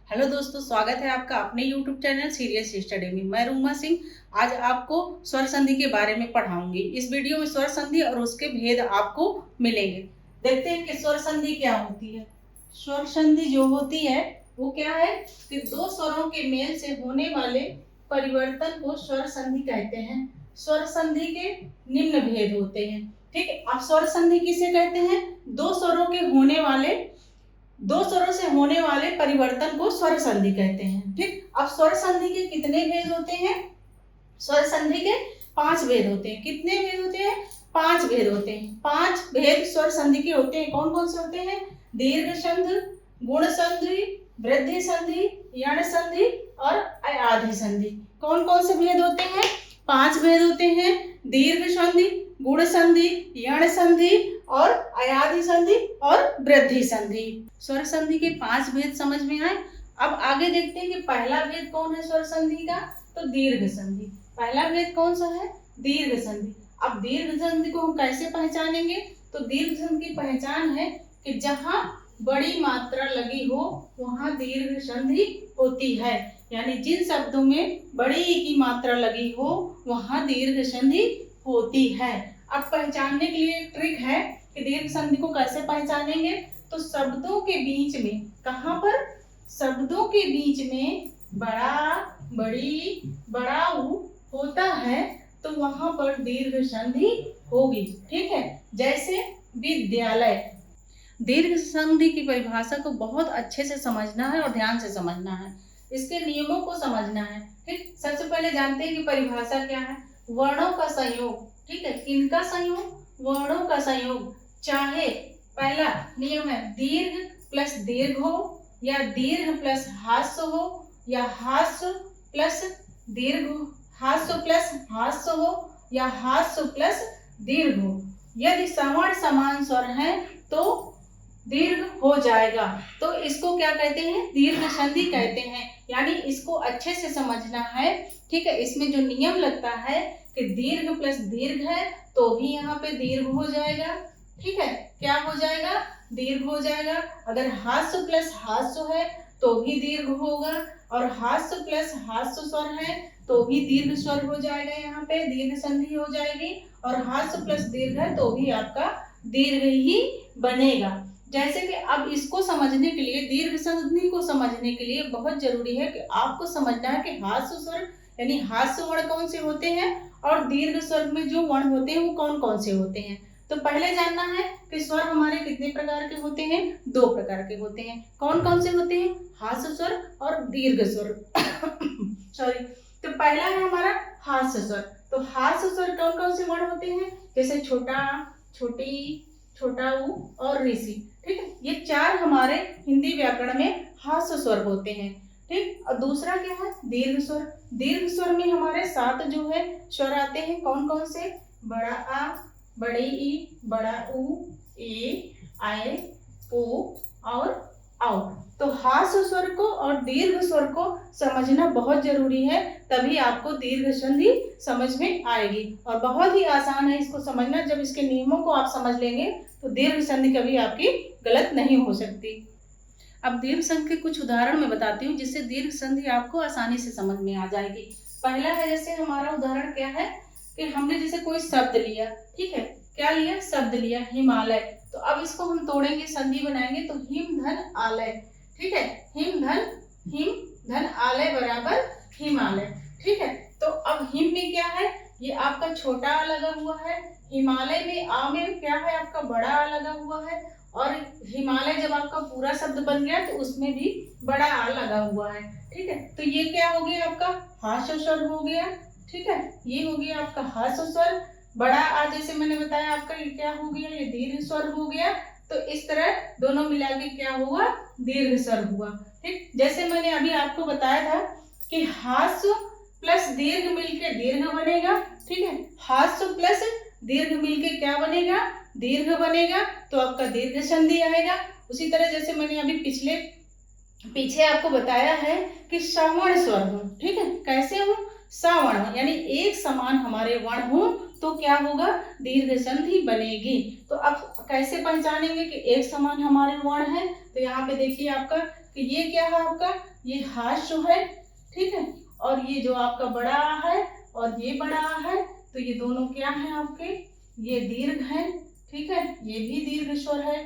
Hello दोस्तों, स्वागत है आपका अपने YouTube चैनल सीरियस स्टडी में। मैं रूमा सिंह आज आपको स्वर संधि के बारे में पढ़ाऊंगी। इस वीडियो में स्वर संधि और उसके भेद आपको मिलेंगे। देखते हैं कि स्वर संधि क्या होती है। स्वर संधि जो होती है वो क्या है कि दो स्वरों के मेल से होने वाले परिवर्तन को स्वर संधि कहते हैं। स्वर संधि के निम्न भेद होते हैं। ठीक है, अब स्वर संधि किसे कहते हैं? दो स्वरों से होने वाले परिवर्तन को स्वर संधि कहते हैं। ठीक, अब स्वर संधि के कितने भेद होते हैं? स्वर संधि के 5 भेद होते हैं। कितने भेद होते हैं? 5 भेद होते हैं। 5 भेद स्वर संधि के होते हैं। कौन कौन से होते हैं? दीर्घ संधि, गुण संधि, वृद्धि संधि, यण संधि और अयाधि संधि। कौन कौन से भेद होते हैं? 5 भेद होते हैं। दीर्घ संधि, गुण संधि, यण संधि और अयाधि संधि और वृद्धि संधि। स्वर संधि के 5 भेद समझ में आए। अब आगे देखते हैं कि पहला भेद कौन है स्वर संधि का? तो दीर्घ संधि। पहला भेद कौन सा है? दीर्घ संधि। अब दीर्घ संधि को हम कैसे पहचानेंगे? तो दीर्घ संधि की पहचान है कि जहां बड़ी मात्रा लगी हो वहां दीर्घ संधि होती है। यानी जिन शब्दों में बड़ी की मात्रा लगी हो वहां दीर्घ संधि होती है। अब पहचानने के लिए एक ट्रिक है कि दीर्घ संधि को कैसे पहचानेंगे। तो शब्दों के बीच में, कहां पर? शब्दों के बीच में बड़ा, बड़ी, बड़ाऊ होता है तो वहां पर दीर्घ संधि होगी। ठीक है, जैसे विद्यालय। दीर्घ संधि की परिभाषा को बहुत अच्छे से समझना है और ध्यान से समझना है। इसके नियमों को समझना है। ठीक, सबसे पहले जानते हैं कि परिभाषा क्या है। वर्णों का संयोग। ठीक है, किनका संयोग? वर्णों का संयोग। चाहे पहला नियम है दीर्घ प्लस दीर्घ हो, या दीर्घ प्लस हास्य हो, या हास्य प्लस दीर्घ हो, हास्य प्लस हास्य हो, या हास्य प्लस दीर्घ हो। यदि सवर्ण समान स्वर है तो दीर्घ हो जाएगा। तो इसको क्या कहते हैं? दीर्घ संधि कहते हैं। यानी इसको अच्छे से समझना है। ठीक है, इसमें जो नियम लगता है कि दीर्घ प्लस दीर्घ है तो भी यहाँ पे दीर्घ हो जाएगा। ठीक है, क्या हो जाएगा? दीर्घ हो जाएगा। अगर हास्य प्लस हास्य है तो भी दीर्घ होगा, और हास्य प्लस हास्य स्वर है तो भी दीर्घ स्वर हो जाएगा। यहाँ पे दीर्घ संधि हो जाएगी। और हास्य प्लस दीर्घ है तो भी आपका दीर्घ ही बनेगा। जैसे कि अब इसको समझने के लिए, दीर्घ संधि को समझने के लिए बहुत जरूरी है कि आपको समझना है कि हास्य स्वर यानी हास्य वर्ण कौन से होते हैं और दीर्घ स्वर में जो वर्ण होते हैं वो कौन कौन से होते हैं। तो पहले जानना है कि स्वर हमारे कितने प्रकार के होते हैं? 2 प्रकार के होते हैं। कौन कौन से होते हैं? हास्य स्वर और दीर्घ स्वर। सॉरी, तो पहला है हमारा हास्य स्वर। तो हास्य स्वर कौन कौन से वर्ण होते हैं? जैसे छोटा, छोटी, छोटा ऊ और ऋषि। ठीक है, ये 4 हमारे हिंदी व्याकरण में हास्य स्वर होते हैं। ठीक, और दूसरा क्या है? दीर्घ स्वर। दीर्घ स्वर में हमारे 7 जो है स्वर आते हैं। कौन कौन से? बड़ा आ, बड़ी ई, बड़ा ऊ, ए, आए, ओ और आओ। तो हास्य स्वर को और दीर्घ स्वर को समझना बहुत जरूरी है, तभी आपको दीर्घ संधि समझ में आएगी। और बहुत ही आसान है इसको समझना। जब इसके नियमों को आप समझ लेंगे तो दीर्घ संधि कभी आपकी गलत नहीं हो सकती। अब दीर्घ संधि के कुछ उदाहरण मैं बताती हूँ जिससे दीर्घ संधि आपको आसानी से समझ में आ जाएगी। पहला है, जैसे हमारा उदाहरण क्या है कि हमने जैसे कोई शब्द लिया। ठीक है, क्या लिया? शब्द लिया हिमालय। तो अब इसको हम तोड़ेंगे, संधि बनाएंगे तो हिम धन आलय। ठीक है, हिम धन आलय बराबर हिमालय। ठीक है, तो अब हिम में क्या है? ये आपका छोटा आ लगा हुआ है। हिमालय में आ में क्या है? आपका बड़ा आ लगा हुआ है। और हिमालय जब आपका पूरा शब्द बन गया तो उसमें भी बड़ा आ लगा हुआ है। ठीक है, तो ये क्या हो गया? आपका हास्य स्वर हो गया। ठीक है, ये हो गया आपका हास्य स्वर। बड़ा आ जैसे मैंने बताया आपका ये क्या हो गया? ये दीर्घ स्वर हो गया। तो इस तरह दोनों मिला के क्या हुआ? दीर्घ स्वर हुआ। ठीक, जैसे मैंने अभी आपको बताया था कि हास्य प्लस दीर्घ मिलके दीर्घ बनेगा। ठीक है, हास्य प्लस दीर्घ मिलके क्या बनेगा? दीर्घ बनेगा। तो आपका दीर्घ संधि आएगा। उसी तरह जैसे मैंने अभी पीछे आपको बताया है कि सवर्ण स्वर हो। ठीक है, कैसे हो? सवर्ण यानी एक समान हमारे वर्ण हो तो क्या होगा? दीर्घ संधि बनेगी। तो अब कैसे पहचानेंगे कि एक समान हमारे वर्ण है? तो यहाँ पे देखिए आपका कि ये क्या है आपका, ये हास्य है, ठीक है, और ये जो आपका बड़ा है और ये बड़ा है, तो ये दोनों क्या है आपके, ये दीर्घ है, ठीक है, ये भी दीर्घ स्वर है,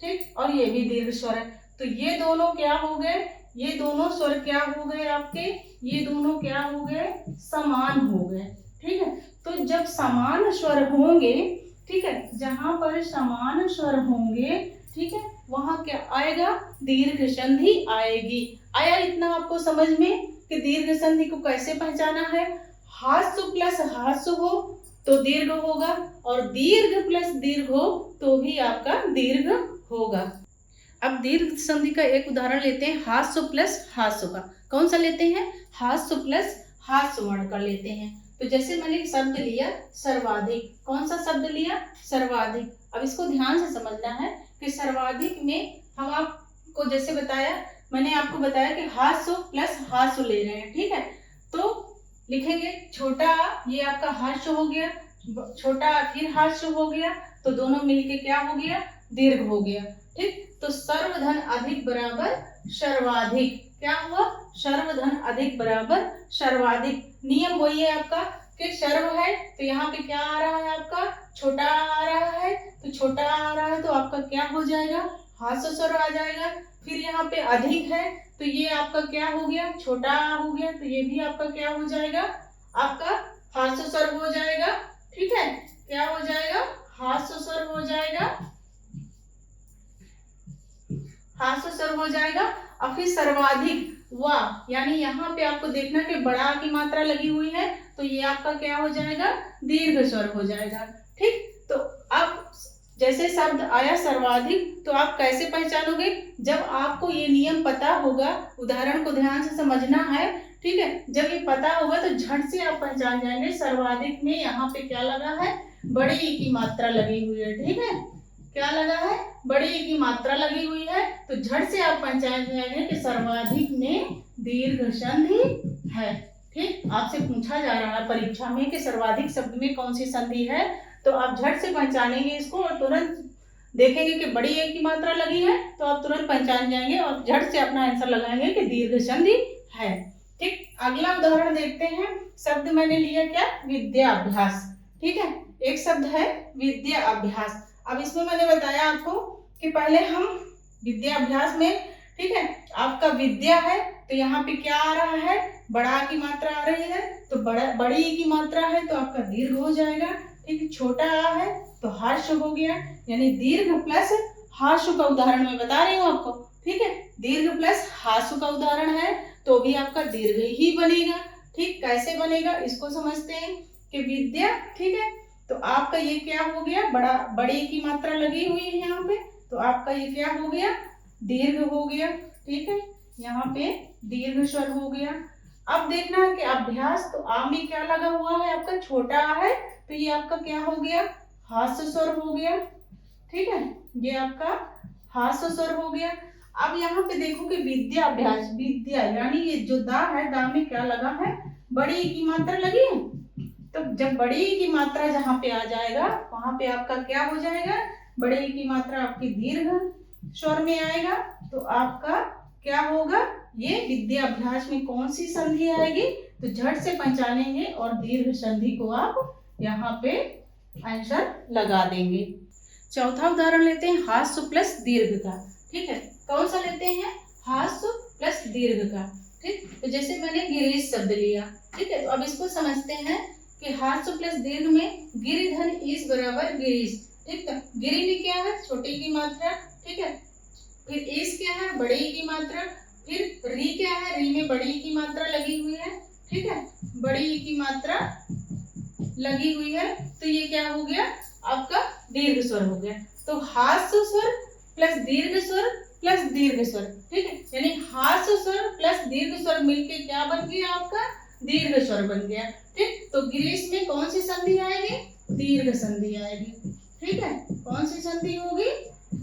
ठीक, और ये भी दीर्घ स्वर है। तो ये दोनों क्या हो गए, ये दोनों स्वर क्या हो गए आपके, ये दोनों क्या हो गए, समान हो गए, ठीक है। तो जब समान स्वर होंगे, ठीक है, जहां पर समान स्वर होंगे, ठीक है, वहां क्या आएगा, दीर्घ संधि आएगी। आया इतना आपको समझ में कि दीर्घ संधि को कैसे पहचाना है, हास्य प्लस हास्य हो तो दीर्घ होगा, और दीर्घ प्लस दीर्घ हो तो भी आपका दीर्घ होगा। अब दीर्घ संधि का एक उदाहरण लेते हैं, हास्य प्लस हास्य का। कौन सा लेते हैं, हास्य प्लस हास्य वर्ण का लेते हैं। तो जैसे मैंने एक शब्द लिया सर्वाधिक, कौन सा शब्द लिया, सर्वाधिक। अब इसको ध्यान से समझना है कि सर्वाधिक में हम आपको जैसे बताया, मैंने आपको बताया कि हास्य प्लस हास्य ले रहे हैं, ठीक है। तो लिखेंगे छोटा, ये आपका हास्य हो गया, छोटा फिर हास्य हो गया, तो दोनों मिलके क्या हो गया, दीर्घ हो गया, ठीक। तो सर्वधन अधिक बराबर सर्वाधिक, क्या हुआ, सर्वधन अधिक बराबर सर्वाधिक। नियम वही है आपका कि सर्व है तो यहाँ पे क्या आ रहा है आपका, छोटा आ रहा है, तो छोटा आ रहा है तो आपका क्या हो जाएगा, हास्य स्वर आ जाएगा। फिर यहाँ पे अधिक है तो ये आपका क्या हो गया, छोटा हो गया, तो ये भी आपका क्या हो जाएगा, आपका हास्य स्वर हो जाएगा, ठीक है, क्या हो जाएगा, हास्य स्वर हो जाएगा, हास्य स्वर हो जाएगा। और फिर सर्वाधिक, वाह, यानी यहाँ पे आपको देखना कि बड़ा की मात्रा लगी हुई है, तो ये आपका क्या हो जाएगा, दीर्घ स्वर हो जाएगा, ठीक। तो अब जैसे शब्द आया सर्वाधिक, तो आप कैसे पहचानोगे, जब आपको ये नियम पता होगा, उदाहरण को ध्यान से समझना है, ठीक है। जब ये पता होगा तो झट से आप पहचान जाएंगे सर्वाधिक में यहाँ पे क्या लगा है, बड़ी ई की मात्रा लगी हुई है, ठीक है, क्या लगा है, बड़ी ई की मात्रा लगी हुई है, तो झट से आप पहचान जाएंगे कि सर्वाधिक में दीर्घ संधि है, ठीक। आपसे पूछा जा रहा है परीक्षा में कि सर्वाधिक शब्द में कौन सी संधि है, तो आप झट से पहचानेंगे इसको और तुरंत देखेंगे कि बड़ी ए की मात्रा लगी है, तो आप तुरंत पहचान जाएंगे और झट से अपना आंसर लगाएंगे कि दीर्घ संधि है, ठीक। अगला उदाहरण देखते हैं, शब्द मैंने लिया क्या, विद्याभ्यास, ठीक है, एक शब्द है विद्याभ्यास। अब इसमें मैंने बताया आपको कि पहले हम विद्याभ्यास में, ठीक है, आपका विद्या है तो यहाँ पे क्या आ रहा है, बड़ा की मात्रा आ रही है, तो बड़ी की मात्रा है तो आपका दीर्घ हो जाएगा, ठीक। छोटा है तो हास्य हो गया, यानी दीर्घ प्लस हास्य का उदाहरण मैं बता रही हूँ आपको, ठीक है, दीर्घ प्लस हास्य का उदाहरण है तो भी आपका दीर्घ ही बनेगा, ठीक। कैसे बनेगा इसको समझते हैं कि विद्या, ठीक है, तो आपका ये क्या हो गया, बड़ी की मात्रा लगी हुई है यहाँ पे, तो आपका ये क्या हो गया, दीर्घ हो गया, ठीक है, यहाँ पे दीर्घ स्वर हो गया। अब देखना है कि अभ्यास, तो आ में क्या लगा हुआ है आपका, छोटा है, तो ये आपका क्या हो गया, हास्य स्वर हो गया, ठीक है, ये आपका हास्य स्वर हो गया। अब यहाँ पे देखो कि विद्याभ्यास, विद्या यानी ये जो दा है, दा में क्या लगा है, बड़ी की मात्रा लगी है, तो जब बड़ी की मात्रा जहाँ पे आ जाएगा वहां पे आपका क्या हो जाएगा, बड़ी की मात्रा आपकी दीर्घ स्वर में आएगा, तो आपका क्या होगा, ये विद्याभ्यास में कौन सी संधि आएगी, तो झट से पहचानेंगे और दीर्घ संधि को आप यहाँ पे आंसर लगा देंगे। चौथा उदाहरण लेते हैं, हास्य प्लस दीर्घ का, ठीक है, कौन सा लेते हैं, हास्य प्लस दीर्घ का, ठीक। तो जैसे मैंने गिरीश शब्द लिया, ठीक है, तो अब इसको समझते हैं कि हास्य प्लस दीर्घ में गिरिधन ईश बराबर गिरीश, ठीक है, गिरी में क्या है, छोटी की मात्रा, ठीक है, फिर ईश क्या है, बड़ी की मात्रा, फिर री क्या है, री में बड़ी की मात्रा लगी हुई है, ठीक है, बड़ी की मात्रा लगी हुई है, तो ये क्या हो गया, आपका दीर्घ स्वर हो गया। तो हास्य स्वर प्लस दीर्घ स्वर प्लस दीर्घ स्वर, ठीक है, यानी हास्य स्वर प्लस दीर्घ स्वर मिलके क्या बन गया आपका, दीर्घ स्वर बन गया, ठीक। तो गिरीश में कौन सी संधि आएगी, दीर्घ संधि आएगी, ठीक है, कौन सी संधि होगी,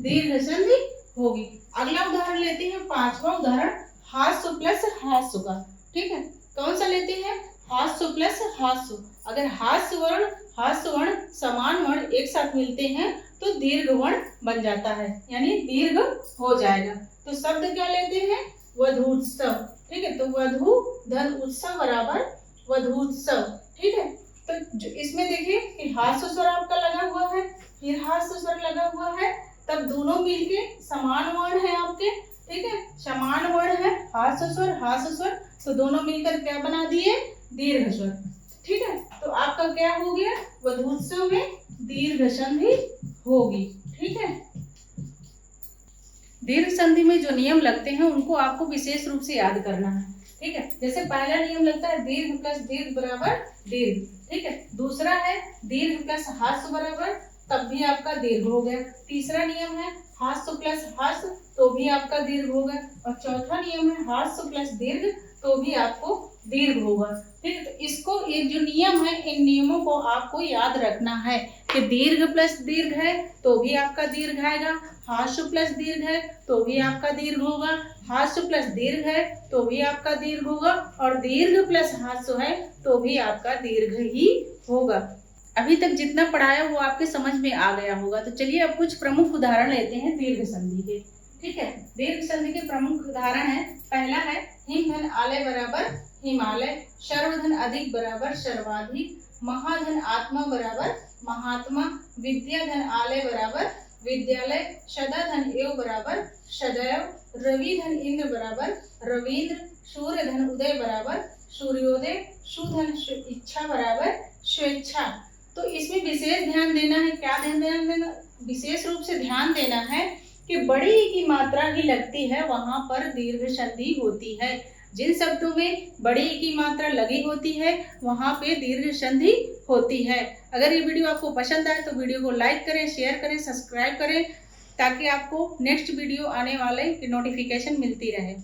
दीर्घ संधि होगी। अगला उदाहरण लेते हैं, पांचवा उदाहरण, हास्य प्लस हास्य का, ठीक है, कौन सा लेते हैं, हास्य प्लस हास्य। अगर हास्य वर्ण समान वर्ण एक साथ मिलते हैं तो दीर्घ वर्ण बन जाता है, यानी दीर्घ हो जाएगा। तो शब्द क्या लेते हैं, वधूत्सव। ठीक है, तो वधु धन उत्सव बराबर वधूत्सव। ठीक है, तो जो इसमें देखिए कि हास्य स्वर आपका लगा हुआ है, फिर हास्य स्वर लगा हुआ है, तब दोनों मिलके समान वर्ण है आपके। ठीक है, समान वर्ण है, हास्य स्वर, तो दोनों मिलकर क्या बना दिए, दीर्घ स्वर। ठीक है, तो आपका क्या हो गया, वधूत्सव में दीर्घ संधि होगी। ठीक है, दीर्घ संधि में जो नियम लगते हैं उनको आपको विशेष रूप से याद करना है। ठीक है, जैसे पहला नियम लगता है दीर्घ प्लस दीर्घ बराबर दीर्घ। ठीक है, दूसरा है दीर्घ प्लस हास्य बराबर, तब भी आपका दीर्घ हो गया। तीसरा नियम है हास्य प्लस हास्य, तो भी आपका दीर्घ होगा। और चौथा नियम है हास्य प्लस दीर्घ, तो भी आपको दीर्घ होगा। ठीक है, तो इसको, ये जो नियम है, इन नियमों को आपको याद रखना है कि दीर्घ प्लस दीर्घ है तो भी आपका दीर्घ आएगा, हास्य प्लस दीर्घ है तो भी आपका दीर्घ होगा, हास्य प्लस दीर्घ है तो भी आपका दीर्घ होगा, और दीर्घ प्लस हास्य है तो भी आपका दीर्घ ही होगा। अभी तक जितना पढ़ाया वो आपके समझ में आ गया होगा। तो चलिए अब कुछ प्रमुख उदाहरण लेते हैं दीर्घ संधि के। ठीक है, दीर्घ संधि के प्रमुख उदाहरण है, पहला है हिम धन आलय बराबर हिमालय, सर्वधन अधिक बराबर सर्वाधिक, महाधन आत्मा बराबर महात्मा, विद्या धन आलय बराबर विद्यालय, सदा धन एव बराबर सदैव, रवि धन इंद्र बराबर रवींद्र, सूर्य धन उदय बराबर सूर्योदय, सुधन इच्छा बराबर स्वेच्छा। तो इसमें विशेष ध्यान देना है, क्या ध्यान देना, विशेष रूप से ध्यान देना है कि बड़ी ई की मात्रा ही लगती है वहां पर दीर्घ संधि होती है। जिन शब्दों में बड़ी ई की मात्रा लगी होती है वहां पे दीर्घ संधि होती है। अगर ये वीडियो आपको पसंद आए तो वीडियो को लाइक करें, शेयर करें, सब्सक्राइब करें, ताकि आपको नेक्स्ट वीडियो आने वाले की नोटिफिकेशन मिलती रहे।